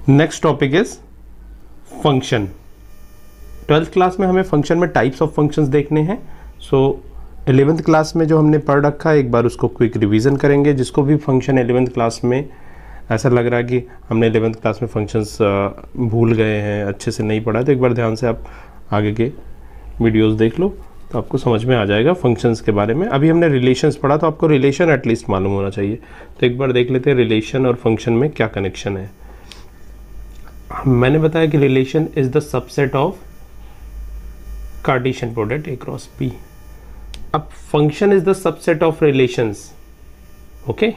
Next topic is function. 12th class में हमें function में टाइप्स ऑफ फंक्शंस देखने हैं। सो 11th क्लास में जो हमने पढ़ रखा है एक बार उसको क्विक रिवीजन करेंगे। जिसको भी फंक्शन 11th क्लास में ऐसा लग रहा है कि हमने 11th क्लास में फंक्शंस भूल गए हैं, अच्छे से नहीं पढ़ा, तो एक बार ध्यान से आप आगे के वीडियोस देख लो तो आपको समझ में आ जाएगा फंक्शंस के बारे में। अभी हमने रिलेशंस पढ़ा तो आपको रिलेशन एटलीस्ट मालूम होना चाहिए। तो एक बार देख लेते हैं रिलेशन और फंक्शन में क्या कनेक्शन है। मैंने बताया कि relation is the subset of Cartesian product A cross B। अब function is the subset of relations. Okay,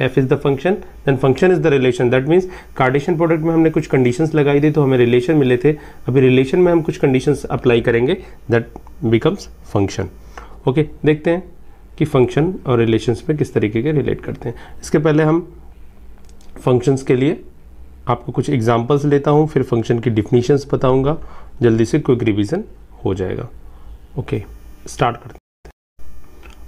f is the function, then function is the relation. That means Cartesian product में हमने कुछ conditions लगाई थी तो हमें relation मिले थे। अभी रिलेशन में हम कुछ कंडीशंस अप्लाई करेंगे, दैट बिकम्स फंक्शन। ओके, देखते हैं कि फंक्शन और रिलेशंस में किस तरीके के रिलेट करते हैं। इसके पहले हम फंक्शंस के लिए आपको कुछ एग्जांपल्स लेता हूँ, फिर फंक्शन की डिफिनीशंस बताऊंगा, जल्दी से क्विक रिवीजन हो जाएगा। ओके, स्टार्ट करते हैं।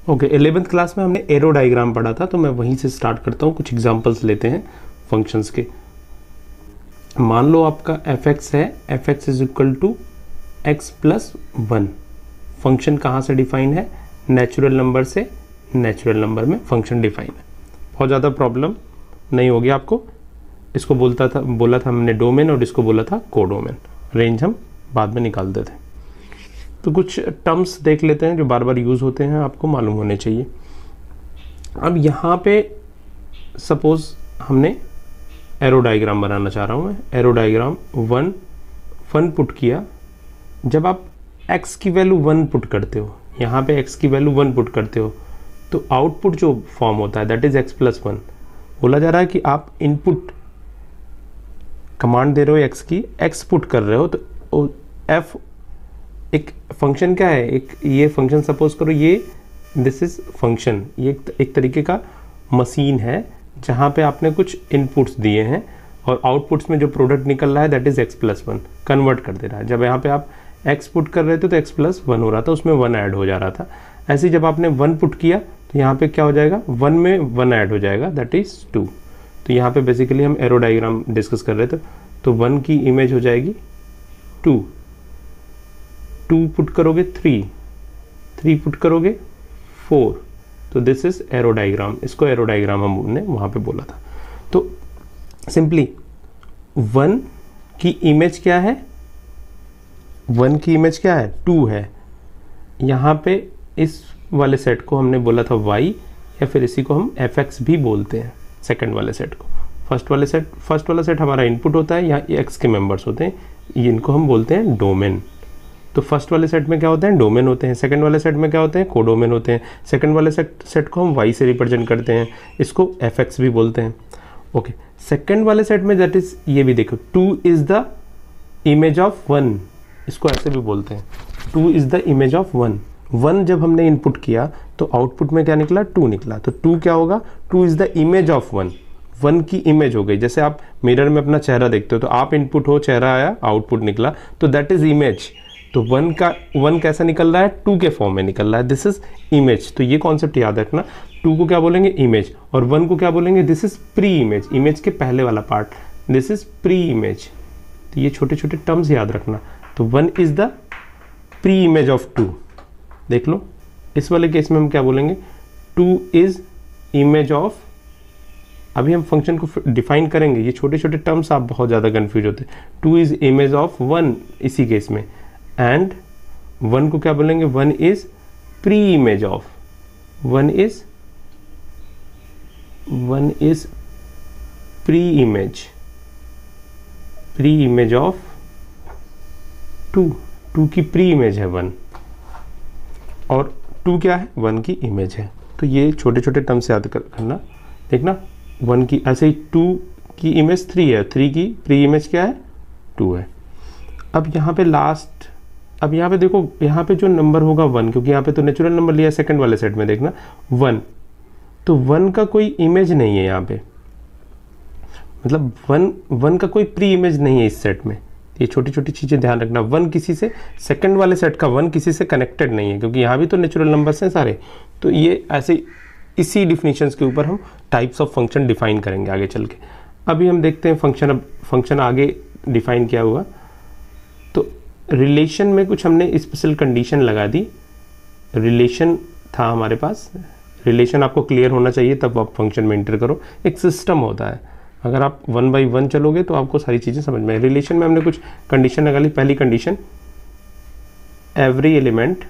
ओके, 11th क्लास में हमने एरो डायग्राम पढ़ा था तो मैं वहीं से स्टार्ट करता हूँ। कुछ एग्जांपल्स लेते हैं फंक्शंस के। मान लो आपका fx है, fx is equal to x plus 1। Function कहाँ से डिफाइन है? नेचुरल नंबर से नेचुरल नंबर में फंक्शन डिफाइन है। बहुत ज़्यादा प्रॉब्लम नहीं होगी आपको। इसको बोला था हमने डोमेन और इसको बोला था कोडोमेन। रेंज हम बाद में निकालते थे। तो कुछ टर्म्स देख लेते हैं जो बार बार यूज़ होते हैं, आपको मालूम होने चाहिए। अब यहाँ पे सपोज हमने एरो डायग्राम बनाना चाह रहा हूँ मैं। एरो डायग्राम 1 पुट किया। जब आप x की वैल्यू 1 पुट करते हो, यहाँ पे x की वैल्यू 1 पुट करते हो तो आउटपुट जो फॉर्म होता है दैट इज x प्लस 1। बोला जा रहा है कि आप इनपुट कमांड दे रहे हो x की, x पुट कर रहे हो तो f एक फंक्शन क्या है, एक ये फंक्शन सपोज करो ये दिस इज फंक्शन। ये एक तरीके का मशीन है जहाँ पे आपने कुछ इनपुट्स दिए हैं और आउटपुट्स में जो प्रोडक्ट निकल रहा है that is x plus 1, convert कर दे रहा है। जब यहाँ पे आप x पुट कर रहे थे तो x प्लस 1 हो रहा था, उसमें 1 ऐड हो जा रहा था। ऐसे जब आपने 1 पुट किया तो यहाँ पे क्या हो जाएगा, 1 में 1 ऐड हो जाएगा दैट इज 2। तो यहाँ पे बेसिकली हम एरो डायग्राम डिस्कस कर रहे थे। तो 1 की इमेज हो जाएगी 2 पुट करोगे 3 पुट करोगे 4। तो दिस इज एरो डायग्राम। इसको एरो डायग्राम हमने वहाँ पे बोला था। तो सिंपली 1 की इमेज क्या है, 1 की इमेज क्या है, 2 है। यहाँ पे इस वाले सेट को हमने बोला था y, या फिर इसी को हम fx भी बोलते हैं, सेकंड वाले सेट को। फर्स्ट वाला सेट हमारा इनपुट होता है, यहाँ x के मेंबर्स होते हैं, इनको हम बोलते हैं डोमेन। तो फर्स्ट वाले सेट में क्या होते हैं, डोमेन होते हैं। सेकंड वाले सेट में क्या होते हैं, कोडोमेन होते हैं। सेकंड वाले सेट को हम y से रिप्रेजेंट करते हैं, इसको fx भी बोलते हैं। ओके, सेकंड वाले सेट में दैट इज, ये भी देखो 2 इज द इमेज ऑफ 1, इसको ऐसे भी बोलते हैं, 2 इज द इमेज ऑफ 1 जब हमने इनपुट किया तो आउटपुट में क्या निकला, 2 निकला। तो 2 क्या होगा, 2 इज द इमेज ऑफ 1 की इमेज हो गई। जैसे आप मिरर में अपना चेहरा देखते हो तो आप इनपुट हो, चेहरा आया, आउटपुट निकला, तो दैट इज इमेज। तो 1 कैसा निकल रहा है, 2 के फॉर्म में निकल रहा है, दिस इज इमेज। तो ये कॉन्सेप्ट याद रखना, 2 को क्या बोलेंगे, इमेज, और 1 को क्या बोलेंगे, this is pre image. Image के पहले वाला part, this is pre image. तो ये छोटे छोटे टर्म्स याद रखना। तो 1 is the pre image of 2। देख लो इस वाले केस में हम क्या बोलेंगे, 2 इज इमेज ऑफ, अभी हम फंक्शन को डिफाइन करेंगे। ये छोटे छोटे टर्म्स आप बहुत ज़्यादा कंफ्यूज होते हैं। 2 इज इमेज ऑफ 1 इसी केस में, एंड 1 को क्या बोलेंगे, 1 is pre image of, 1 is pre image of 2 की प्री इमेज है 1, और 2 क्या है, 1 की इमेज है। तो ये छोटे छोटे टर्म्स याद करना। देखना 1 की, ऐसे ही 2 की इमेज 3 है, 3 की प्री इमेज क्या है, 2 है। अब यहाँ पे लास्ट, अब यहाँ पे देखो, यहाँ पे जो नंबर होगा 1, क्योंकि यहाँ पे तो नेचुरल नंबर लिया सेकंड वाले सेट में, देखना 1, तो 1 का कोई इमेज नहीं है यहाँ पे, मतलब 1 का कोई प्री इमेज नहीं है इस सेट में। ये छोटी छोटी चीज़ें ध्यान रखना। 1 किसी से, सेकंड वाले सेट का 1 किसी से कनेक्टेड नहीं है, क्योंकि यहाँ भी तो नेचुरल नंबर्स हैं सारे। तो ये ऐसे इसी डिफिनीशंस के ऊपर हम टाइप्स ऑफ फंक्शन डिफाइन करेंगे आगे चल के। अभी हम देखते हैं फंक्शन, अब फंक्शन आगे डिफाइन किया हुआ। तो रिलेशन में कुछ हमने स्पेशल कंडीशन लगा दी। रिलेशन था हमारे पास, रिलेशन आपको क्लियर होना चाहिए तब आप फंक्शन में एंटर करो। एक सिस्टम होता है, अगर आप 1 by 1 चलोगे तो आपको सारी चीज़ें समझ में आए। रिलेशन में हमने कुछ कंडीशन लगा ली। पहली condition, every element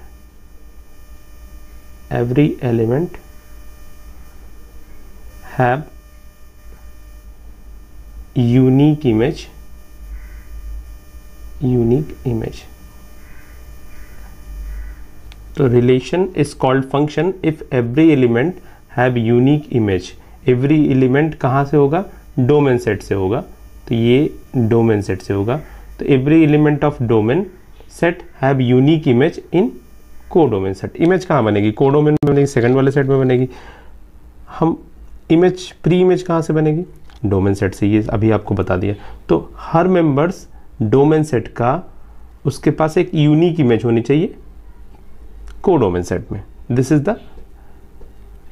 have unique image. तो relation is called function if every element have unique image. Every element कहाँ से होगा? डोमेन सेट से होगा, तो ये डोमेन सेट से होगा। तो every element of domain set have unique image in codomain set. Image कहाँ बनेगी? कोडोमेन में बनेगी, सेकंड वाले सेट में बनेगी। हम इमेज, प्री इमेज कहाँ से बनेगी? डोमेन सेट से, ये अभी आपको बता दिया। तो हर मेंबर्स डोमेन सेट का, उसके पास एक यूनिक इमेज होनी चाहिए कोडोमेन सेट में। This is the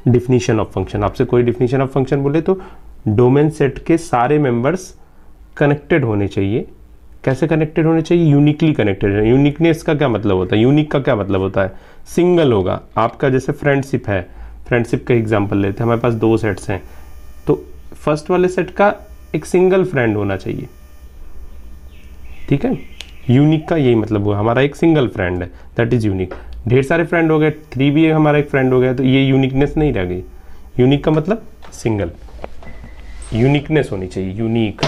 definition of function. आपसे कोई डिफिनीशन ऑफ फंक्शन बोले तो डोमेन सेट के सारे मेंबर्स कनेक्टेड होने चाहिए। कैसे कनेक्टेड होने चाहिए? Uniquely connected. यूनिकनेस का क्या मतलब होता है? यूनिक का क्या मतलब होता है? सिंगल होगा। आपका जैसे फ्रेंडशिप है, फ्रेंडशिप का एग्जांपल लेते हैं। हमारे पास 2 सेट्स हैं, तो फर्स्ट वाले सेट का एक सिंगल फ्रेंड होना चाहिए, ठीक है। यूनिक का यही मतलब हुआ, हमारा एक सिंगल फ्रेंड है, दैट इज यूनिक। ढेर सारे फ्रेंड हो गए, 3 भी हमारा एक फ्रेंड हो गया, तो ये यूनिकनेस नहीं रह गई। यूनिक का मतलब सिंगल, यूनिकनेस होनी चाहिए। यूनिक,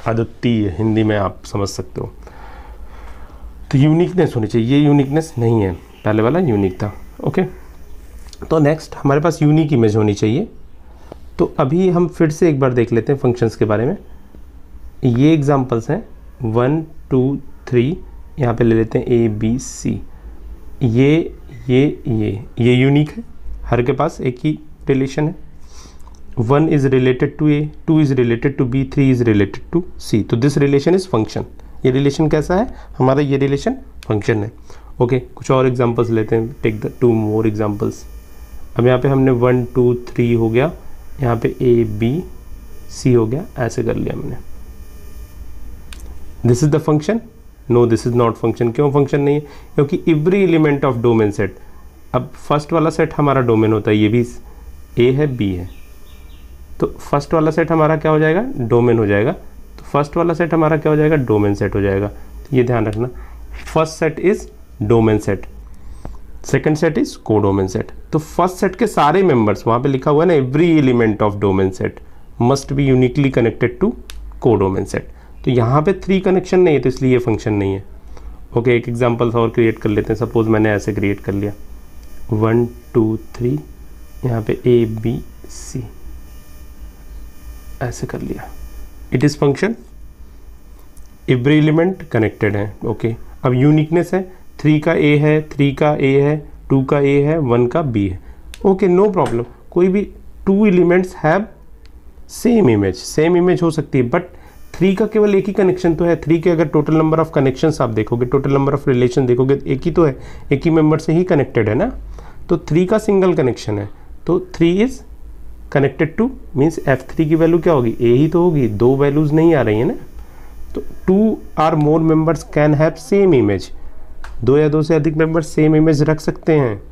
अद्वितीय हिंदी में आप समझ सकते हो। तो यूनिकनेस होनी चाहिए, ये यूनिकनेस नहीं है, पहले वाला यूनिक था। ओके, तो नेक्स्ट हमारे पास यूनिक इमेज होनी चाहिए। तो अभी हम फिर से एक बार देख लेते हैं फंक्शंस के बारे में। ये एग्जांपल्स हैं 1 2 3, यहाँ पे ले लेते हैं A B C। ये यूनिक है, हर के पास एक ही रिलेशन है। 1 is related to A, 2 is related to B, 3 is related to C। तो दिस रिलेशन इज फंक्शन। ये रिलेशन कैसा है हमारा? ये रिलेशन फंक्शन है। ओके, कुछ और एग्जांपल्स लेते हैं। Take the 2 more examples. अब यहाँ पे हमने 1 2 3 हो गया, यहाँ पे A B C हो गया, ऐसे कर लिया हमने। This is the function? No, this is not function. क्यों फंक्शन नहीं है? क्योंकि every element of domain set, अब फर्स्ट वाला सेट हमारा डोमेन होता है, ये भी A है B है, तो फर्स्ट वाला सेट हमारा क्या हो जाएगा? डोमेन हो जाएगा। तो फर्स्ट वाला सेट हमारा क्या हो जाएगा? डोमेन सेट हो जाएगा। तो ये ध्यान रखना, first set is domain set, second set is codomain set. तो फर्स्ट सेट के सारे मेंबर्स, वहां पे लिखा हुआ है ना, every element of domain set must be uniquely connected to codomain set. तो यहाँ पे 3 कनेक्शन नहीं है, तो इसलिए ये फंक्शन नहीं है। ओके, एक एग्जांपल और क्रिएट कर लेते हैं। सपोज मैंने ऐसे क्रिएट कर लिया 1 2 3, यहाँ पे A B C ऐसे कर लिया। It is function, every element connected है। ओके, अब यूनिकनेस है, 3 का A है, 3 का A है, 2 का A है, 1 का B है। Okay, no problem. कोई भी 2 elements have same image, same image हो सकती है, बट 3 का केवल एक ही कनेक्शन तो है। 3 के अगर टोटल नंबर ऑफ कनेक्शंस आप देखोगे, टोटल नंबर ऑफ रिलेशन देखोगे, एक ही तो है, एक ही मेंबर से ही कनेक्टेड है ना। तो 3 का सिंगल कनेक्शन है, तो 3 is connected to, means F3 की वैल्यू क्या होगी? A ही तो होगी, 2 वैल्यूज नहीं आ रही है ना। तो 2 or more members can have same image, 2 या 2 से अधिक मेंबर्स सेम इमेज रख सकते हैं,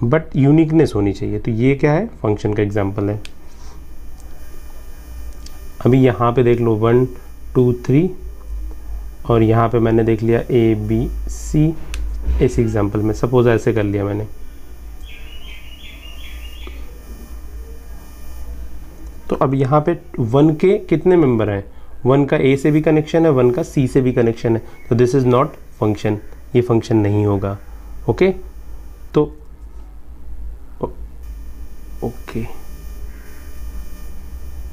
बट यूनिकनेस होनी चाहिए। तो ये क्या है? फंक्शन का एग्जाम्पल है। अभी यहाँ पे देख लो 1 2 3, और यहाँ पे मैंने देख लिया A B C। इस एग्जाम्पल में सपोज ऐसे कर लिया मैंने, तो अब यहाँ पे 1 के कितने मेंबर हैं? 1 का A से भी कनेक्शन है, 1 का C से भी कनेक्शन है, तो दिस इज नॉट फंक्शन, ये फंक्शन नहीं होगा। ओके, तो ओके,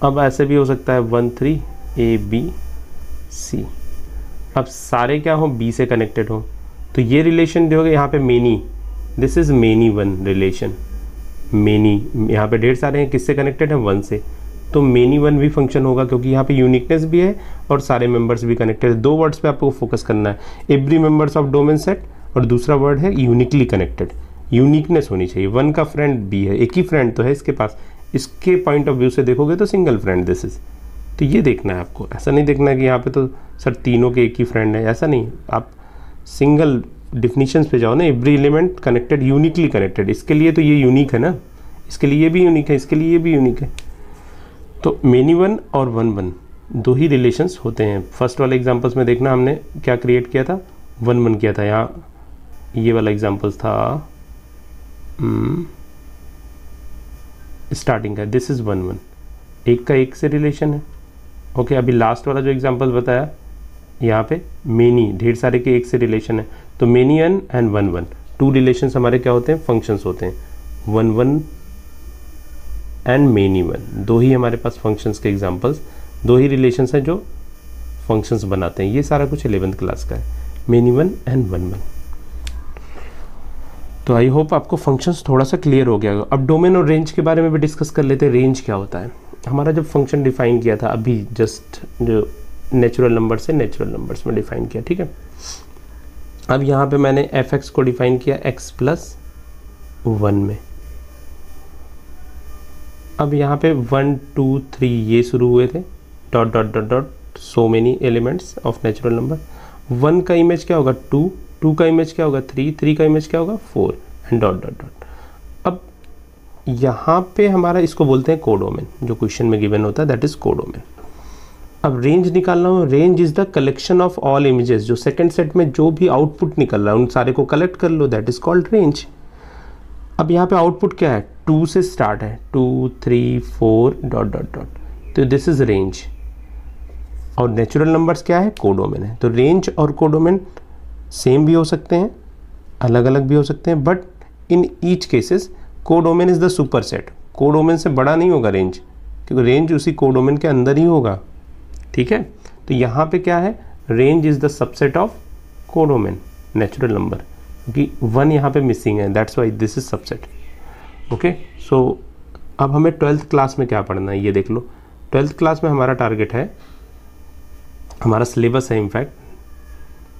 अब ऐसे भी हो सकता है 1 3 A B C। अब सारे क्या हो? B से कनेक्टेड हो, तो ये रिलेशन जो होगा यहाँ पे many, this is many one relation. Many, यहाँ पे ढेर सारे हैं, किससे कनेक्टेड है? 1 से, तो मेनी वन भी फंक्शन होगा, क्योंकि यहाँ पे यूनिकनेस भी है और सारे मेंबर्स भी कनेक्टेड है। 2 वर्ड्स पे आपको फोकस करना है, every members of domain set, और दूसरा वर्ड है यूनिकली कनेक्टेड। यूनिकनेस होनी चाहिए। 1 का फ्रेंड B है, एक ही फ्रेंड तो है इसके पास, इसके पॉइंट ऑफ व्यू से देखोगे तो सिंगल फ्रेंड दिस इज, तो ये देखना है आपको, ऐसा नहीं देखना है कि यहाँ पे तो सर तीनों के एक ही फ्रेंड है, ऐसा नहीं। आप सिंगल डिफिनीशंस पे जाओ ना, every element connected, uniquely connected. इसके लिए तो ये यूनिक है ना, इसके लिए ये भी यूनिक है, इसके लिए ये भी यूनिक है। तो मेनी वन और वन वन दो ही रिलेशंस होते हैं। फर्स्ट वाले एग्जांपल्स में देखना हमने क्या क्रिएट किया था, वन वन किया था। यहाँ ये वाला एग्जांपल्स था स्टार्टिंग का, दिस इज़ वन वन, एक का एक से रिलेशन है। ओके, अभी लास्ट वाला जो एग्जांपल बताया यहाँ पे मेनी, ढेर सारे के एक से रिलेशन है। तो many one and one one, two relations हमारे क्या होते हैं, फंक्शंस होते हैं। One one and many one, दो ही हमारे पास फंक्शंस के एग्जांपल्स, दो ही रिलेशंस हैं जो फंक्शंस बनाते हैं। ये सारा कुछ 11th क्लास का है, many one and one one. तो आई होप आपको फंक्शंस थोड़ा सा क्लियर हो गया। अब डोमेन और रेंज के बारे में भी डिस्कस कर लेते हैं। रेंज क्या होता है, हमारा जब फंक्शन डिफाइन किया था अभी जस्ट, जो नेचुरल नंबर से नेचुरल नंबर्स में डिफाइन किया, ठीक है। अब यहाँ पे मैंने एफ एक्स को डिफाइन किया x+1 में। अब यहाँ पे 1 2 3 ये शुरू हुए थे, dot dot dot dot so many elements of natural number. 1 का इमेज क्या होगा 2, 2 का इमेज क्या होगा 3, 3 का इमेज क्या होगा 4 एंड डॉट डॉट डॉट। अब यहाँ पे हमारा इसको बोलते हैं कोडोमेन, जो क्वेश्चन में गिवन होता है दैट इज कोडोमेन। अब रेंज निकालना हो, range is the collection of all images, जो सेकंड सेट में जो भी आउटपुट निकल रहा है उन सारे को कलेक्ट कर लो, दैट इज कॉल्ड रेंज। अब यहाँ पे आउटपुट क्या है, 2 से स्टार्ट है, 2 3 4 डॉट डॉट डॉट, तो दिस इज रेंज। और नेचुरल नंबर्स क्या है, कोडोमेन है। तो रेंज और कोडोमेन सेम भी हो सकते हैं, अलग अलग भी हो सकते हैं, but in each cases codomain is the super set. Codomain से बड़ा नहीं होगा रेंज, क्योंकि रेंज उसी कोडोमेन के अंदर ही होगा, ठीक है। तो यहाँ पे क्या है, range is the subset of codomain natural number, क्योंकि 1 यहाँ पे मिसिंग है, that's why this is subset. Okay, so अब हमें 12th क्लास में क्या पढ़ना है ये देख लो। 12th क्लास में हमारा टारगेट है, हमारा सिलेबस है इनफैक्ट,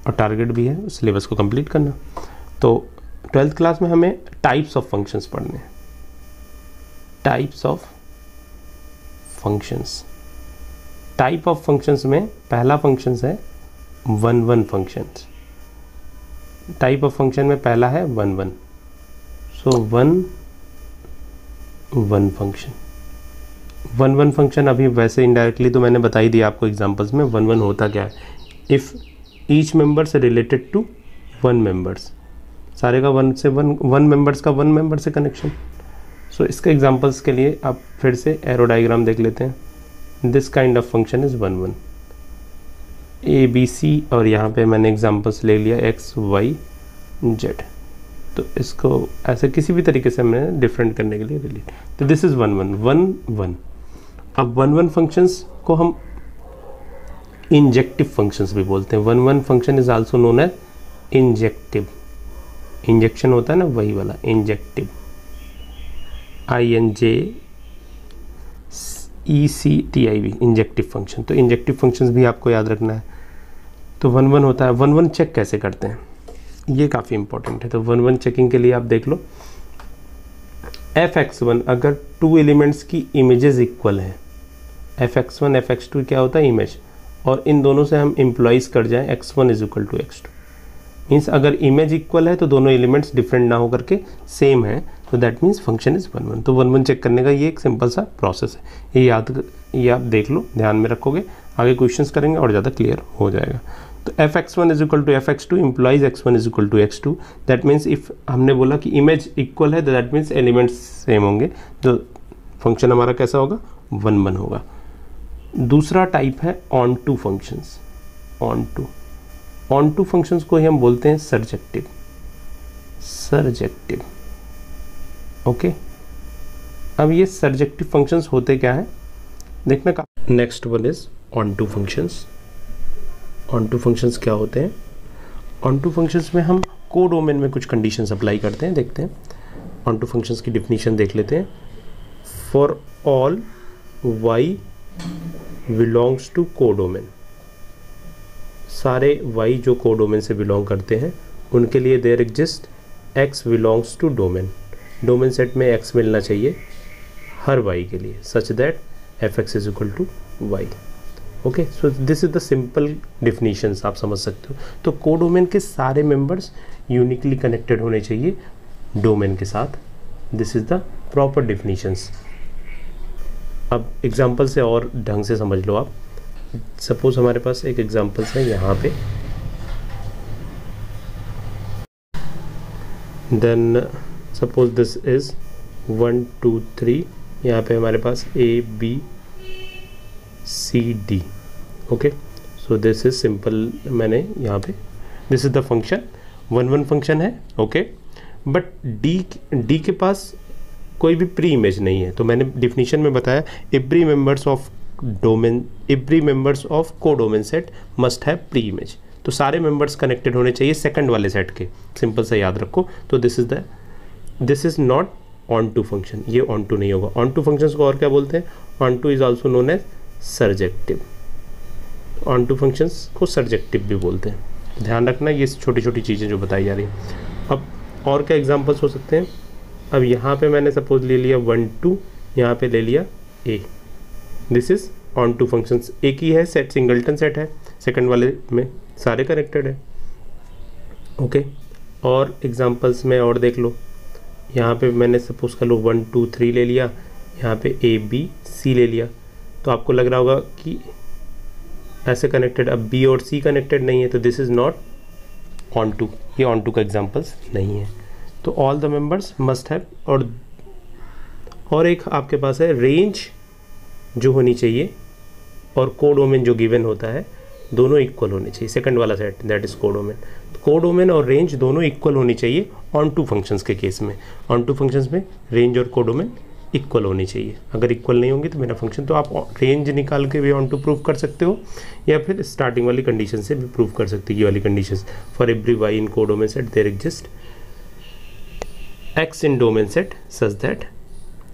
और टारगेट भी है सिलेबस को कंप्लीट करना। तो 12th क्लास में हमें टाइप्स ऑफ फंक्शंस पढ़ने हैं, types of functions. Type of functions में पहला फंक्शंस है one one functions. Type of function में पहला है one one, so one one function. One one function अभी वैसे इनडायरेक्टली तो मैंने बता ही दिया आपको एग्जांपल्स में। वन वन होता क्या है, if each members related to one members, सारे का वन से वन मेंबर्स का वन मेंबर से कनेक्शन। सो इसके एग्जांपल्स के लिए आप फिर से एरो डायग्राम देख लेते हैं। This kind of function is one one, A B C, और यहाँ पे मैंने एग्जांपल्स ले लिया एक्स वाई जेड। तो इसको ऐसे किसी भी तरीके से मैंने डिफरेंट करने के लिए रिलेट। तो this is one one one one. अब वन वन फंक्शंस को हम इंजेक्टिव फंक्शंस भी बोलते हैं। One one function is also known as injective. Injection होता है ना, वही वाला इंजेक्टिव, INJECTIV, इंजेक्टिव फंक्शन। तो इंजेक्टिव फंक्शंस भी आपको याद रखना है। तो वन वन होता है। वन वन चेक कैसे करते हैं, ये काफ़ी इंपॉर्टेंट है। तो वन वन चेकिंग के लिए आप देख लो, fx1 अगर 2 एलिमेंट्स की इमेजेस इक्वल हैं, fx1 fx2 क्या होता है, इमेज, और इन दोनों से हम इम्प्लॉइज कर जाएं x1 is equal to x2, means अगर इमेज इक्वल है तो दोनों एलिमेंट्स डिफरेंट ना होकर के सेम है, तो that means function is one one. तो वन वन चेक करने का ये एक सिंपल सा प्रोसेस है, ये आप देख लो, ध्यान में रखोगे, आगे क्वेश्चंस करेंगे और ज़्यादा क्लियर हो जाएगा। तो fx1 is equal to fx2 implies x1 is equal to x2, that means if हमने बोला कि इमेज इक्वल है तो दैट मीन्स एलिमेंट्स सेम होंगे, तो फंक्शन हमारा कैसा होगा, वन वन होगा। दूसरा टाइप है onto functions. Onto functions को ही हम बोलते हैं सर्जेक्टिव। ओके, अब ये सर्जेक्टिव फंक्शंस होते क्या है देखना का। Next one is onto functions. Onto functions क्या होते हैं, ऑन टू फंक्शंस में हम कोडोमेन में कुछ कंडीशंस अप्लाई करते हैं, देखते हैं। ऑन टू फंक्शंस की डिफिनीशन देख लेते हैं। For all y belongs to codomain, सारे y जो कोडोमेन से बिलोंग करते हैं उनके लिए there exist x belongs to domain. Domain set में x मिलना चाहिए हर y के लिए, such that fx is equal to y. Okay, so this is the simple definitions, आप समझ सकते हो। तो कोडोमेन के सारे मेंबर्स यूनिकली कनेक्टेड होने चाहिए डोमेन के साथ। This is the proper definitions. अब एग्जांपल से और ढंग से समझ लो आप। सपोज हमारे पास एक एग्जांपल्स है यहाँ पे, देन सपोज दिस इज 1 2 3, यहाँ पे हमारे पास ABCD। Okay, so this is simple, मैंने यहाँ पे this is the function, 1 1 function है। ओके, बट डी के पास कोई भी प्री इमेज नहीं है, तो मैंने डिफिनीशन में बताया every members of codomain set must have pre image. तो सारे मेंबर्स कनेक्टेड होने चाहिए सेकंड वाले सेट के, सिंपल सा याद रखो। तो this is not onto function, ये ऑन टू नहीं होगा। ऑन टू फंक्शंस को और क्या बोलते हैं? Onto is also known as surjective. Onto functions को सर्जेक्टिव भी बोलते हैं, ध्यान रखना ये छोटी छोटी चीज़ें जो बताई जा रही हैं। अब और क्या एग्जांपल्स हो सकते हैं? अब यहाँ पे मैंने सपोज ले लिया 1 2, यहाँ पे ले लिया A, this is onto functions. एक ही है सेट, सिंगलटन सेट है, सेकंड वाले में सारे कनेक्टेड है। ओके, और एग्जांपल्स में और देख लो, यहाँ पे मैंने सपोज कर लो 1 2 3 ले लिया, यहाँ पे ABC ले लिया, तो आपको लग रहा होगा कि ऐसे कनेक्टेड। अब B और C कनेक्टेड नहीं है, तो this is not onto, ये ऑन टू का एग्जांपल्स नहीं है। तो all the members must have, और एक आपके पास है रेंज जो होनी चाहिए और कोडोमेन जो गिवन होता है, दोनों इक्वल होने चाहिए। सेकंड वाला set that is codomain. Codomain और रेंज दोनों इक्वल होनी चाहिए ऑन टू फंक्शंस के केस में। ऑन टू फंक्शंस में रेंज और कोडोमेन इक्वल होनी चाहिए। अगर इक्वल नहीं होंगे तो मेरा फंक्शन, तो आप रेंज निकाल के भी ऑन टू प्रूव कर सकते हो, या फिर स्टार्टिंग वाली कंडीशन से भी प्रूव कर सकते हो। ये वाली condition, for every y in codomain set there exist x in domain set such that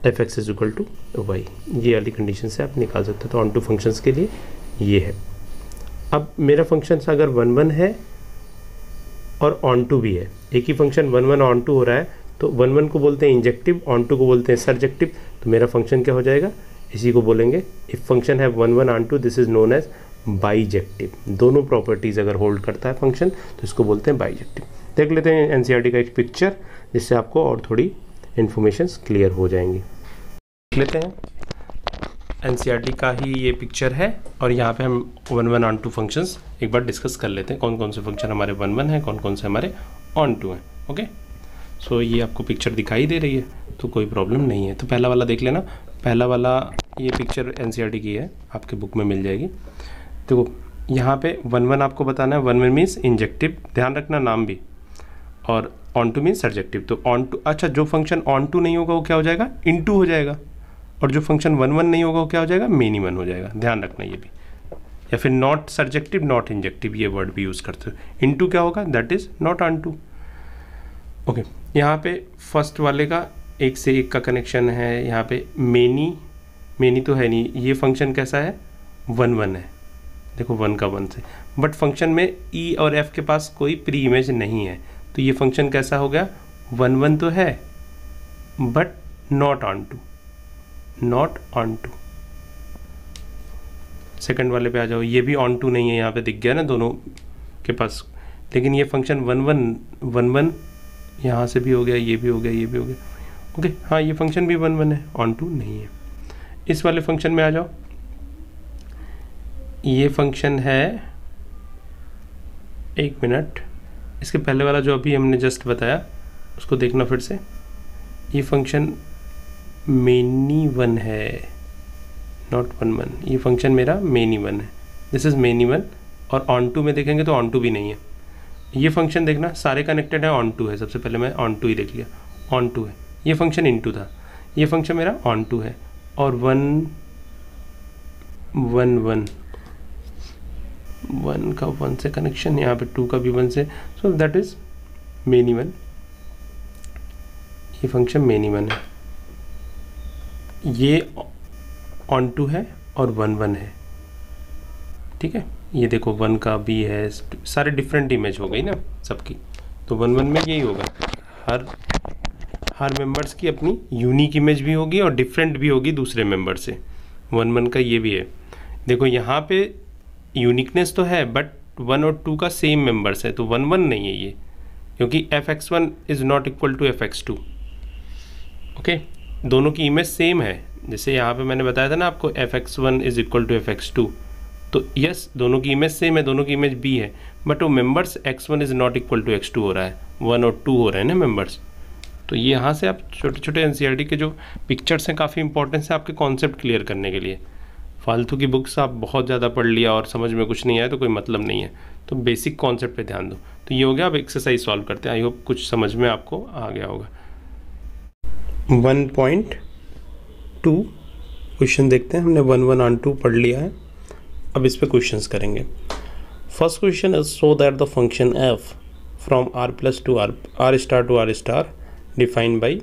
fx is equal to y, ये वाली कंडीशन से आप निकाल सकते हो। तो ऑन टू फंक्शंस के लिए ये है। अब मेरा फंक्शन अगर 1 1 है और ऑन टू भी है, एक ही फंक्शन 1 1 ऑन टू हो रहा है, तो 1 1 को बोलते हैं इंजेक्टिव, ऑन टू को बोलते हैं सर्जेक्टिव। तो मेरा फंक्शन क्या हो जाएगा? इसी को बोलेंगे इफ फंक्शन है 1 1 onto, this is known as bijective. दोनों प्रॉपर्टीज अगर होल्ड करता है फंक्शन तो इसको बोलते हैं बाइजेक्टिव। देख लेते हैं एनसीईआरटी का एक पिक्चर, जिससे आपको और थोड़ी इन्फॉर्मेशंस क्लियर हो जाएंगी। देख लेते हैं, एनसीईआरटी का ही ये पिक्चर है, और यहाँ पे हम 1 1 ऑन टू फंक्शंस एक बार डिस्कस कर लेते हैं। कौन कौन से फंक्शन हमारे 1 1 है, कौन कौन से हमारे ऑन टू हैं। ओके, सो ये आपको पिक्चर दिखाई दे रही है, तो कोई प्रॉब्लम नहीं है। तो पहला वाला देख लेना। पहला वाला ये पिक्चर एनसीईआरटी की है, आपके बुक में मिल जाएगी। देखो यहाँ पे 1 1 आपको बताना है। 1 1 मीन्स इंजेक्टिव, ध्यान रखना नाम भी, और ऑन टू मीन्स सर्जेक्टिव। तो ऑन टू, अच्छा जो फंक्शन ऑन टू नहीं होगा वो क्या हो जाएगा? इन टू हो जाएगा, और जो फंक्शन 1 1 नहीं होगा वो क्या हो जाएगा? मेन ही 1 हो जाएगा। ध्यान रखना ये भी। या फिर नॉट सर्जेक्टिव, नॉट इंजेक्टिव, ये वर्ड भी यूज़ करते हो। इन टू क्या होगा? That is not onto. Okay, यहाँ पे फर्स्ट वाले का एक से एक का कनेक्शन है। यहाँ पे मेनी तो है नहीं, ये फंक्शन कैसा है? 1 1 है, देखो 1 का 1 से, बट फंक्शन में ई और एफ के पास कोई प्री इमेज नहीं है, तो ये फंक्शन कैसा हो गया? 1 1 तो है but not onto, not onto. Second वाले पे आ जाओ, ये भी ऑन टू नहीं है, यहाँ पे दिख गया ना दोनों के पास, लेकिन ये फंक्शन 1 1 यहाँ से भी हो गया, ये भी हो गया, ये भी हो गया। ओके, हाँ ये फंक्शन भी 1 1 है, ऑन टू नहीं है। इस वाले फंक्शन में आ जाओ, ये फंक्शन है, एक मिनट, इसके पहले वाला जो अभी हमने जस्ट बताया उसको देखना फिर से। ये फंक्शन मेनी 1 है, नॉट 1 1। ये फंक्शन मेरा मेनी 1 है, दिस इज मेनी 1। और ऑन टू में देखेंगे तो ऑन टू भी नहीं है। ये फंक्शन देखना सारे कनेक्टेड है, ऑन टू है। सबसे पहले मैं ऑन टू ही देख लिया, ऑन टू है। ये फंक्शन इन टू था, ये फंक्शन मेरा ऑन टू है। और 1 1 1 1 का 1 से कनेक्शन, यहाँ पे 2 का भी 1 से, सो दैट इज मेनी 1। ये फंक्शन मेनी 1 है, ये ऑन टू है और 1 1 है। ठीक है, ये देखो 1 का भी है, सारे डिफरेंट इमेज हो गई ना सबकी। तो 1 1 में यही होगा, हर मेंबर्स की अपनी यूनिक इमेज भी होगी और डिफरेंट भी होगी दूसरे मेंबर से। 1 1 का ये भी है। देखो यहाँ पे यूनिकनेस तो है बट 1 और 2 का सेम मेंबर्स है, तो 1 1 नहीं है ये, क्योंकि fx1 is not equal to fx2। Okay, दोनों की इमेज सेम है। जैसे यहाँ पे मैंने बताया था ना आपको fx1 is equal to fx2, तो यस दोनों की इमेज सेम है, दोनों की इमेज b है, बट वो members x1 is not equal to x2 हो रहा है, 1 और 2 हो रहे हैं ना मेंबर्स। तो ये यहाँ से आप छोटे छोटे एनसीईआरटी के जो पिक्चर्स हैं काफ़ी इंपॉर्टेंस है आपके कॉन्सेप्ट क्लियर करने के लिए। फालतू की बुक्स आप बहुत ज़्यादा पढ़ लिया और समझ में कुछ नहीं आया तो कोई मतलब नहीं है, तो बेसिक कॉन्सेप्ट पे ध्यान दो। तो ये हो गया, अब एक्सरसाइज सॉल्व करते हैं। आई होप कुछ समझ में आपको आ गया होगा। 1.2 क्वेश्चन देखते हैं। हमने 1 1 on 2 पढ़ लिया है, अब इस पे क्वेश्चंस करेंगे। First question is so that the function f from r plus to r star to r star defined by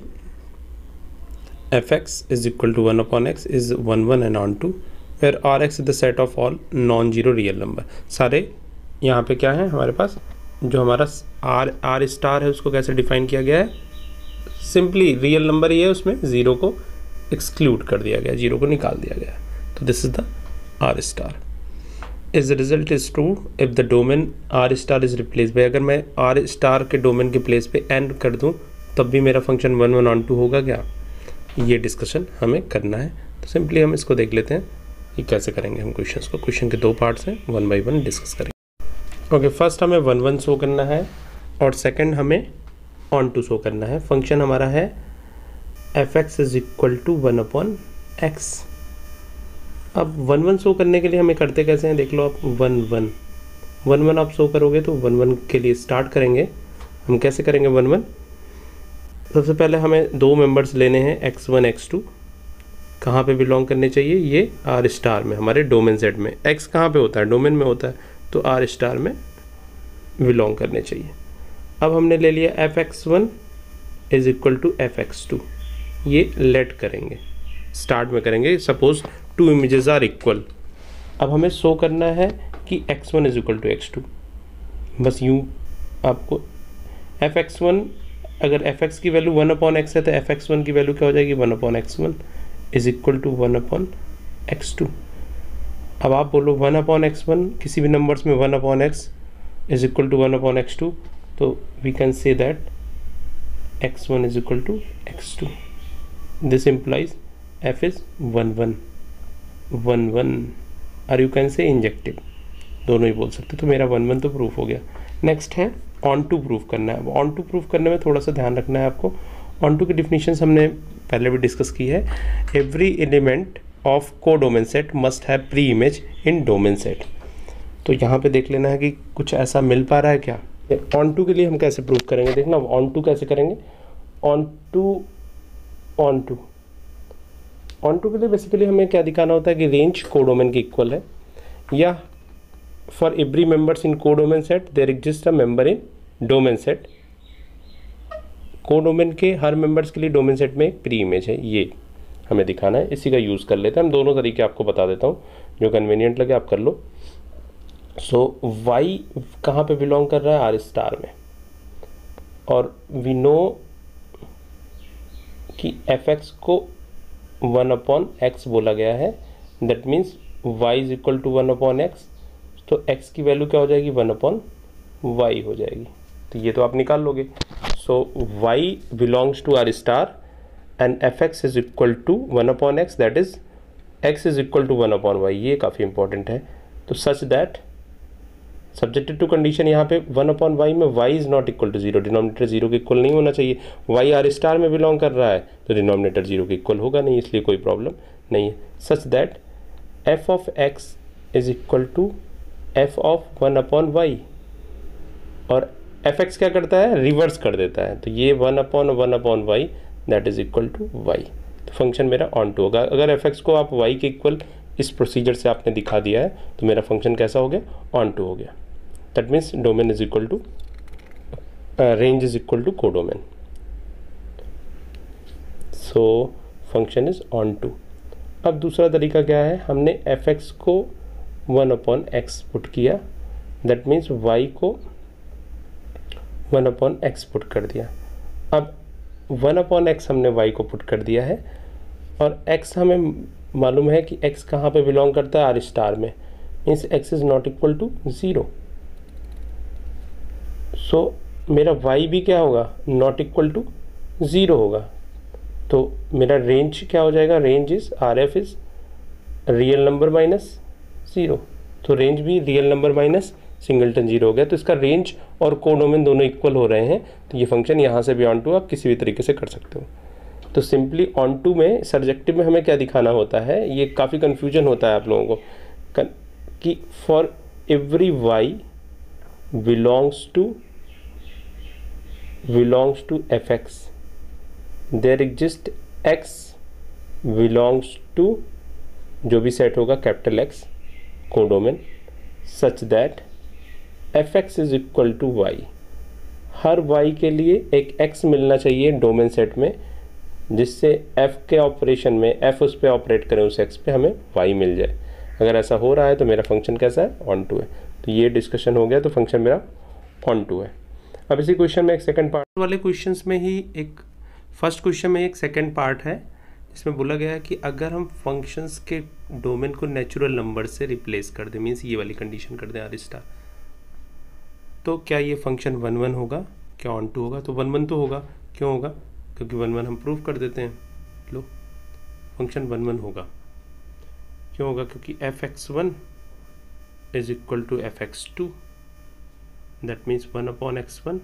fx is equal to 1 upon x is 1 1 and on 2 where rx is the set of all non-zero real number। सारे यहाँ पे क्या है हमारे पास, जो हमारा r star है उसको कैसे डिफाइन किया गया है, सिंपली रियल नंबर ही है, उसमें ज़ीरो को एक्सक्लूड कर दिया गया, जीरो को निकाल दिया गया। तो this is the r star. Is the result is true if the domain r star is replace by, अगर मैं r स्टार के डोमेन के प्लेस पे n कर दूँ तब भी मेरा फंक्शन 1 1 on 2 होगा क्या, ये डिस्कशन हमें करना है। तो सिंपली हम इसको देख लेते हैं कि कैसे करेंगे हम क्वेश्चंस को। क्वेश्चन के दो पार्ट्स हैं, 1 by 1 डिस्कस करेंगे। ओके, फर्स्ट हमें 1 1 शो करना है और सेकंड हमें ऑन टू शो करना है। फंक्शन हमारा है fx is equal to 1 upon x। अब 1 1 शो करने के लिए हमें करते कैसे हैं, देख लो आप। 1 1 आप शो करोगे तो 1 1 के लिए स्टार्ट करेंगे। हम कैसे करेंगे 1 1, सबसे पहले हमें दो मेंबर्स लेने हैं x1 x2। कहाँ पे बिलोंग करने चाहिए, ये r स्टार में, हमारे डोमेन सेट में। x कहाँ पे होता है, डोमेन में होता है, तो r स्टार में बिलोंग करने चाहिए। अब हमने ले लिया fx1 is equal to fx2, ये लेट करेंगे, स्टार्ट में करेंगे। Suppose 2 images are equal. अब हमें शो करना है कि x1 is equal to x2। बस यूँ आपको fx1, अगर fx की वैल्यू 1 upon x है तो fx1 की वैल्यू क्या हो जाएगी, 1 upon x1 is equal to 1 upon x2। अब आप बोलो 1 upon x1, किसी भी नंबर्स में 1 upon x is equal to 1 upon x2, तो we can say that x1 is equal to x2। This implies f is 1 1 1 1, और यू कैन से इंजेक्टिव, दोनों ही बोल सकते। तो मेरा 1 1 तो प्रूफ हो गया। नेक्स्ट है ऑन टू प्रूफ करना है। अब ऑन टू प्रूफ करने में थोड़ा सा ध्यान रखना है आपको। ऑन टू की डिफिनीशंस हमने पहले भी डिस्कस की है। एवरी एलिमेंट ऑफ को domain set must have pre image in domain set. तो यहाँ पे देख लेना है कि कुछ ऐसा मिल पा रहा है क्या। ऑन टू के लिए हम कैसे प्रूफ करेंगे, देखना ऑन टू कैसे करेंगे। ऑन टू के लिए बेसिकली हमें क्या दिखाना होता है कि रेंज को डोमेन की इक्वल है, या for every members in codomain set there exists a member in domain set। Codomain के हर मेंबर्स के लिए डोमेन सेट में एक प्री इमेज है, ये हमें दिखाना है। इसी का यूज़ कर लेते हैं हम। दोनों तरीके आपको बता देता हूँ, जो कन्वीनियंट लगे आप कर लो। सो y कहाँ पे बिलोंग कर रहा है, r स्टार में, और वी नो कि fx को 1 upon x बोला गया है। That means y is equal to 1 upon x, तो x की वैल्यू क्या हो जाएगी, 1 upon y हो जाएगी। तो ये तो आप निकाल लोगे। So y belongs to r star and fx is equal to 1 upon x, that is x is equal to 1 upon y। ये काफ़ी इंपॉर्टेंट है। तो such that subjected to condition, यहाँ पे 1 upon y में y is not equal to 0, denominator 0 के equal नहीं होना चाहिए। y r स्टार में बिलोंग कर रहा है तो डिनोमिनेटर 0 के इक्वल होगा नहीं, इसलिए कोई प्रॉब्लम नहीं है। Such that f of x is equal to f of 1 upon y, और fx क्या करता है, रिवर्स कर देता है। तो ये 1 upon y that is equal to y। तो फंक्शन मेरा ऑन टू होगा। अगर fx को आप y के इक्वल इस प्रोसीजर से आपने दिखा दिया है तो मेरा फंक्शन कैसा हो गया, ऑन टू हो गया। That means domain is equal to range is equal to codomain. So function is onto. अब दूसरा तरीका क्या है, हमने fx को 1 upon x पुट किया, दैट मीन्स y को 1 upon x पुट कर दिया। अब 1 upon x हमने y को पुट कर दिया है, और x हमें मालूम है कि x कहाँ पे बिलोंग करता है, आर स्टार में, means x is not equal to 0। So मेरा y भी क्या होगा, नॉट इक्वल टू 0 होगा। तो मेरा रेंज क्या हो जाएगा, range is R F is real number minus 0। तो रेंज भी रियल नंबर माइनस सिंगलटन 0 हो गया। तो इसका रेंज और कोडोमेन दोनों इक्वल हो रहे हैं। तो ये फंक्शन यहाँ से भी ऑन टू आप किसी भी तरीके से कर सकते हो। तो सिंपली ऑन टू में सर्जेक्टिव में हमें क्या दिखाना होता है, ये काफ़ी कन्फ्यूजन होता है आप लोगों को कि for every y belongs to f x there exist x belongs to जो भी सेट होगा capital x codomain such that f x is equal to y. हर वाई के लिए एक एक्स मिलना चाहिए डोमेन सेट में, जिससे एफ के ऑपरेशन में एफ उस पर ऑपरेट करें उस एक्स पे, हमें वाई मिल जाए। अगर ऐसा हो रहा है तो मेरा फंक्शन कैसा है, ऑन टू है। तो ये डिस्कशन हो गया, तो फंक्शन मेरा ऑन टू है। अब इसी क्वेश्चन में एक सेकंड पार्ट वाले क्वेश्चंस में ही एक फर्स्ट क्वेश्चन में एक सेकंड पार्ट है जिसमें बोला गया है कि अगर हम फंक्शंस के डोमेन को नेचुरल नंबर से रिप्लेस कर दें, मीन्स ये वाली कंडीशन कर दें आर स्टार, तो क्या ये फंक्शन 1 1 होगा, क्या ऑन टू होगा? तो 1 1 तो होगा। क्यों होगा? क्योंकि 1 1 हम प्रूव कर देते हैं। लो, फंक्शन 1 1 होगा। क्यों होगा? क्योंकि f x 1 is equal to f x 2, that means 1 upon x 1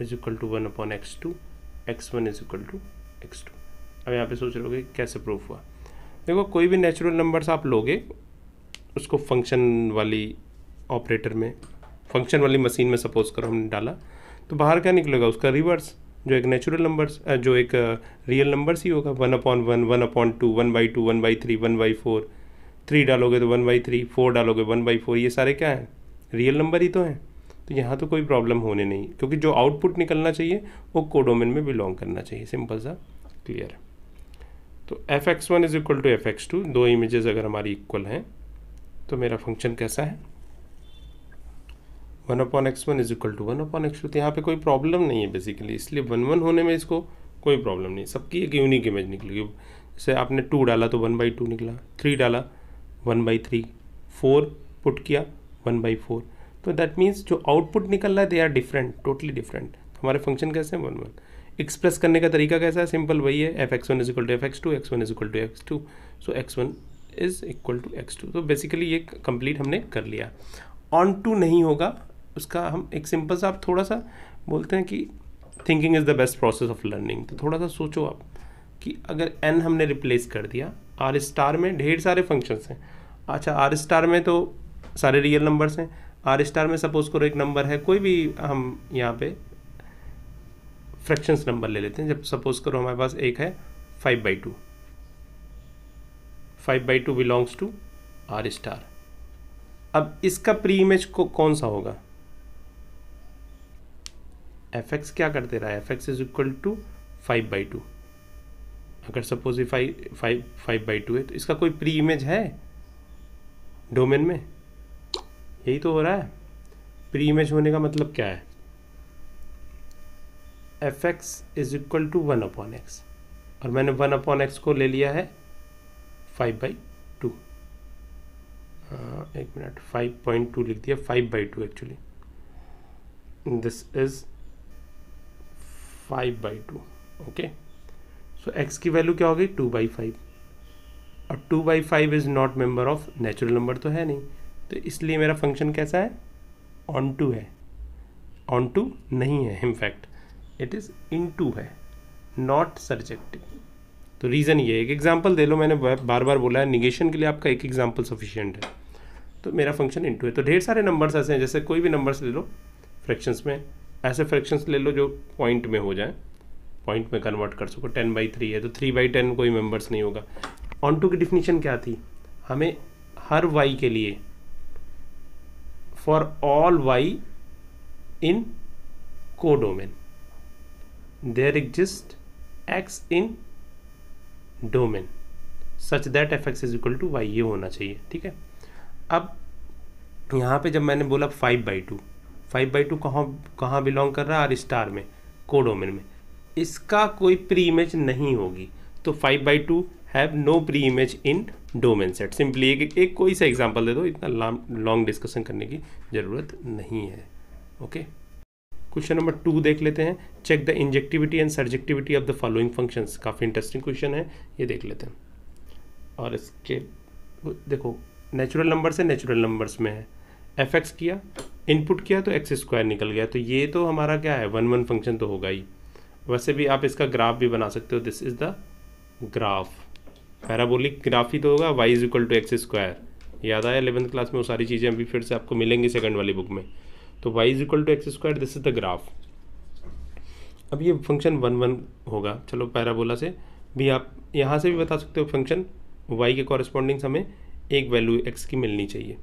is equal to 1 upon x 2, x 1 is equal to x 2। अब यहाँ पे सोच रहे होगे कैसे प्रूफ हुआ। देखो, कोई भी नेचुरल नंबर्स आप लोगे, उसको फंक्शन वाली ऑपरेटर में, फंक्शन वाली मशीन में सपोज करो हमने डाला, तो बाहर क्या निकलेगा? उसका रिवर्स, जो एक नेचुरल नंबर्स, जो एक रियल नंबर्स ही होगा। 1 अपॉन 1, 1 अपॉन 2, 1/2, 1/3, 1/4, 3 डालोगे तो 1/3, 4 डालोगे 1/4, ये सारे क्या हैं? रियल नंबर ही तो हैं। तो यहाँ तो कोई प्रॉब्लम होने नहीं, क्योंकि जो आउटपुट निकलना चाहिए वो कोडोमेन में बिलोंग करना चाहिए। सिंपल सा, क्लियर है। तो f x 1 is equal to f x 2, दो इमेजेस अगर हमारी इक्वल हैं तो मेरा फंक्शन कैसा है? 1 upon x 1 is equal to 1 upon x 2। तो यहाँ पे कोई प्रॉब्लम नहीं है बेसिकली, इसलिए 1 1 होने में इसको कोई प्रॉब्लम नहीं। सबकी एक यूनिक इमेज निकलेगी। जैसे आपने 2 डाला तो 1/2 निकला, 3 डाला 1/3, 4 पुट किया 1/4। तो दैट मीन्स जो आउटपुट निकल रहा है they are different, totally different. तो हमारे फंक्शन कैसे हैं? 1 1। एक्सप्रेस करने का तरीका कैसा है? सिंपल वही है, f x 1 is equal to f x 2, x 1 is equal to x 2, so x 1 is equal to x 2। तो बेसिकली ये कंप्लीट हमने कर लिया। ऑन टू नहीं होगा उसका, हम एक सिंपल सा, आप थोड़ा सा बोलते हैं कि thinking is the best process of learning. तो थोड़ा सा सोचो आप कि अगर एन हमने रिप्लेस कर दिया, आर स्टार में ढेर सारे फंक्शंस हैं। अच्छा, आर स्टार में तो सारे रियल नंबर्स हैं। आर स्टार में सपोज करो एक नंबर है, कोई भी हम यहाँ पे फ्रैक्शंस नंबर ले लेते हैं। जब सपोज करो हमारे पास एक है 5/2, 5/2 बिलोंग्स टू आर स्टार। अब इसका प्री इमेज को कौन सा होगा? एफ एक्स क्या कर दे रहा है? F x is equal to 5/2। अगर सपोज ये 5/2 है तो इसका कोई प्री इमेज है डोमेन में? यही तो हो रहा है। प्री इमेज होने का मतलब क्या है? F x is equal to 1 upon x, और मैंने 1 अपॉन एक्स को ले लिया है 5/2। एक मिनट, 5.2 लिख दिया, 5/2 actually. This is 5/2। Okay, so x की वैल्यू क्या हो गई? 2/5। और 2/5 is not member of natural number, तो है नहीं। तो इसलिए मेरा फंक्शन कैसा है? ऑन टू है। ऑन टू नहीं है, इनफैक्ट इट इज इनटू है, नॉट सर्जेक्टिव। तो रीज़न ये है। एक एग्जांपल दे लो, मैंने बार बार बोला है निगेशन के लिए आपका एक एग्जांपल सफिशिएंट है। तो मेरा फंक्शन इनटू है। तो ढेर सारे नंबर्स ऐसे हैं, जैसे कोई भी नंबर्स ले लो फ्रैक्शंस में, ऐसे फ्रैक्शंस ले लो जो पॉइंट में हो जाए, पॉइंट में कन्वर्ट कर सको। 10/3 है तो 3/10 कोई मेंबर्स नहीं होगा। ऑन टू की डिफिनीशन क्या थी? हमें हर y के लिए, for all y in codomain there exist x in domain such that f x is equal to y, ये होना चाहिए। ठीक है। अब यहाँ पे जब मैंने बोला 5/2, 5/2 कहाँ बिलोंग कर रहा है? आर स्टार में, कोडोमेन में। इसका कोई प्री इमेज नहीं होगी। तो 5/2 have no preimage in domain set. Simply एक कोई सा एग्जांपल दे दो, इतना लॉन्ग डिस्कशन करने की ज़रूरत नहीं है। ओके, क्वेश्चन नंबर 2 देख लेते हैं। Check the injectivity and surjectivity of the following functions. काफ़ी इंटरेस्टिंग क्वेश्चन है, ये देख लेते हैं। और इसके देखो नेचुरल नंबर से नेचुरल नंबर्स में है, एफ किया, इनपुट किया तो एक्स स्क्वायर निकल गया, तो ये तो हमारा क्या है 1 1 फंक्शन तो होगा ही। वैसे भी आप इसका ग्राफ भी बना सकते हो, this is the graph, parabolic graph ही तो होगा, y is equal to x square. याद आया 11th क्लास में वो सारी चीज़ें अभी फिर से आपको मिलेंगी सेकंड वाली बुक में। तो y is equal to x square, this is the graph. अब ये फंक्शन 1 1 होगा। चलो पैराबोला से भी आप यहाँ से भी बता सकते हो, फंक्शन y के कॉरेस्पॉन्डिंग हमें एक वैल्यू x की मिलनी चाहिए।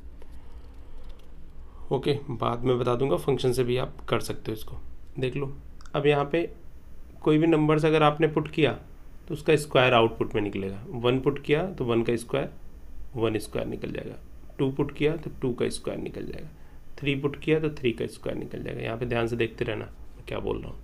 ओके, बाद में बता दूंगा, फंक्शन से भी आप कर सकते हो इसको। देख लो, अब यहाँ पे कोई भी नंबर्स अगर आपने पुट किया तो उसका स्क्वायर आउटपुट में निकलेगा। 1 पुट किया तो 1 का स्क्वायर 1 स्क्वायर निकल जाएगा, 2 पुट किया तो 2 का स्क्वायर निकल जाएगा, 3 पुट किया तो 3 का स्क्वायर निकल जाएगा। यहाँ पे ध्यान से देखते रहना मैं क्या बोल रहा हूँ।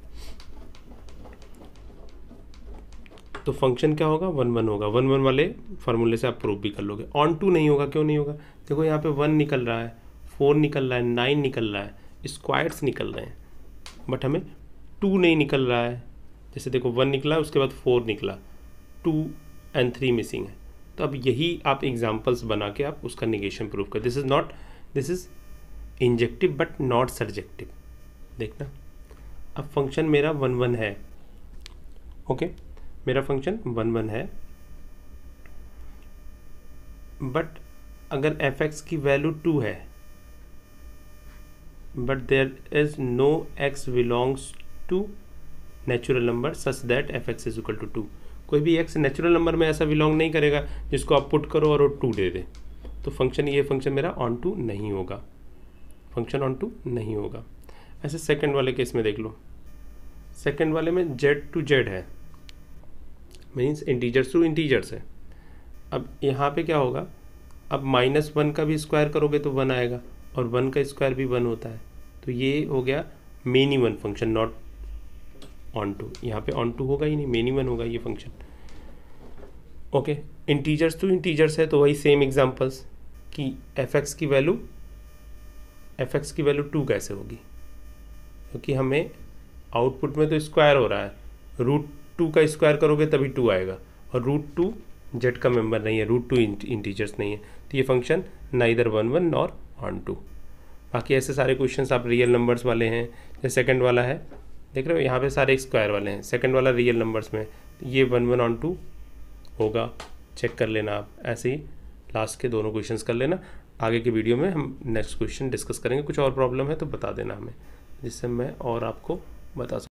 तो फंक्शन क्या होगा 1 1 होगा। 1 1 वाले फार्मूले से आप प्रूव भी कर लोगे। ऑन टू नहीं होगा, क्यों नहीं होगा? देखो यहाँ पे 1 निकल रहा है, 4 निकल रहा है, 9 निकल रहा है, स्क्वायर्स निकल रहे हैं, बट हमें 2 नहीं निकल रहा है। जैसे देखो 1 निकला, उसके बाद 4 निकला, 2 and 3 मिसिंग है। तो अब यही आप एग्जाम्पल्स बना के आप उसका निगेशन प्रूव कर। This is injective but not surjective. देखना, अब फंक्शन मेरा 1 1 है। ओके, मेरा फंक्शन 1 1 है, बट अगर f(x) की वैल्यू 2 है, but there is no x belongs to natural number such that f(x) is equal to 2। कोई भी x नेचुरल नंबर में ऐसा बिलोंग नहीं करेगा जिसको आप पुट करो और वो 2 दे दे, तो फंक्शन ये फंक्शन मेरा ऑन टू नहीं होगा, फंक्शन ऑन टू नहीं होगा। ऐसे सेकंड वाले केस में देख लो, सेकंड वाले में z टू z है, मीन्स इंटीजर्स टू इंटीजर्स है। अब यहाँ पे क्या होगा, अब -1 का भी स्क्वायर करोगे तो 1 आएगा, और 1 का स्क्वायर भी 1 होता है, तो ये हो गया many 1 function, not onto. यहाँ पे ऑन टू होगा ही नहीं, मेनी 1 होगा ये function. Okay, integers to integers है तो वही सेम एग्जांपल्स कि f(x) की वैल्यू 2 कैसे होगी, क्योंकि हमें आउटपुट में तो स्क्वायर हो रहा है, √2 का स्क्वायर करोगे तभी 2 आएगा, और √2 z का मेंबर नहीं है, √2 इंटीजर्स नहीं है, तो ये फंक्शन नाइदर 1 1 और ऑन टू। बाकी ऐसे सारे क्वेश्चंस आप रियल नंबर्स वाले हैं, जैसे सेकंड वाला है, देख रहे हो यहाँ पे सारे स्क्वायर वाले हैं, सेकंड वाला रियल नंबर्स में, तो ये 1 1 ऑन टू होगा, चेक कर लेना आप। ऐसे ही लास्ट के दोनों क्वेश्चंस कर लेना। आगे के वीडियो में हम नेक्स्ट क्वेश्चन डिस्कस करेंगे। कुछ और प्रॉब्लम है तो बता देना हमें, जिससे मैं और आपको बता सकूँ।